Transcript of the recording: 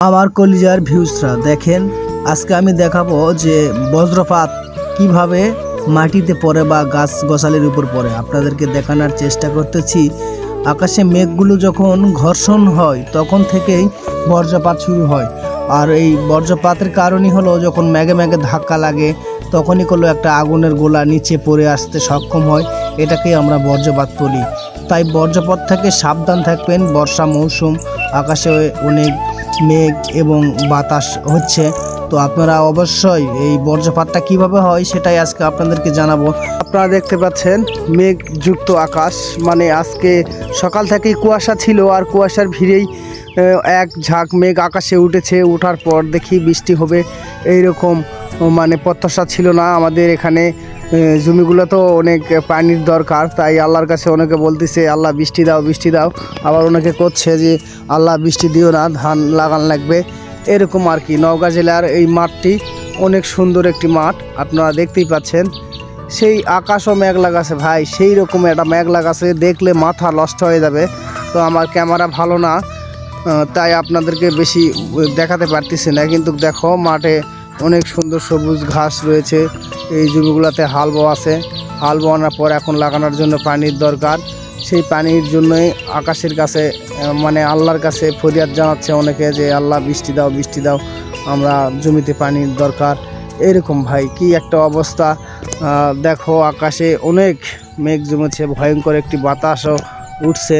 আমার কলিজার ভিউজরা দেখেন, আজকে আমি দেখাবো যে বজ্রপাত কিভাবে মাটিতে পড়ে বা গাছ গোছালির উপর পড়ে। আপনাদেরকে দেখানোর চেষ্টা করতেছি। আকাশে মেঘগুলো যখন ঘর্ষণ হয় তখন থেকেই বজ্রপাত শুরু হয়। আর এই বজ্রপাতের কারণই হলো যখন মেঘে মেঘে ধাক্কা লাগে তখনই কোনো একটা আগুনের গোলা নিচে পড়ে আসতে সক্ষম হয়, এটাকেই আমরা বজ্রপাত বলি। তাই বজ্রপাত থেকে সাবধান থাকবেন। বর্ষা মৌসুম, আকাশে অনেক মেঘ এবং বাতাস হচ্ছে, তো আপনারা অবশ্যই এই বজ্রপাতটা কিভাবে হয় সেটাই আজকে আপনাদেরকে জানাবো। আপনারা দেখতে পাচ্ছেন মেঘযুক্ত আকাশ, মানে আজকে সকাল থেকেই কুয়াশা ছিল আর কুয়াশার ভিড়েই এক ঝাঁক মেঘ আকাশে উঠেছে। ওঠার পর দেখি বৃষ্টি হবে এইরকম মানে প্রত্যাশা ছিল না। আমাদের এখানে জমিগুলো তো অনেক পানির দরকার, তাই আল্লাহর কাছে অনেকে বলতেছে আল্লাহ বৃষ্টি দাও বৃষ্টি দাও, আবার অনেকে করছে যে আল্লাহ বৃষ্টি দিও না, ধান লাগান লাগবে, এরকম আর কি। নওগাঁ জেলার এই মাঠটি অনেক সুন্দর একটি মাঠ, আপনারা দেখতেই পাচ্ছেন। সেই আকাশও মেঘ লাগাছে ভাই, সেই রকম একটা মেঘ লাগাছে, দেখলে মাথা নষ্ট হয়ে যাবে। তো আমার ক্যামেরা ভালো না, তাই আপনাদেরকে বেশি দেখাতে পারতেছি না, কিন্তু দেখো মাঠে অনেক সুন্দর সবুজ ঘাস রয়েছে। এই জমিগুলোতে হাল বোয়া আছে, হাল বোয়ানোর পর এখন লাগানোর জন্য পানির দরকার। সেই পানির জন্যই আকাশের কাছে মানে আল্লাহর কাছে ফরিয়াদ জানাচ্ছে অনেকে যে আল্লাহ বৃষ্টি দাও বৃষ্টি দাও, আমরা জমিতে পানির দরকার। এরকম ভাই কি একটা অবস্থা। দেখো আকাশে অনেক মেঘ জমেছে, ভয়ঙ্কর একটি বাতাসও উঠছে।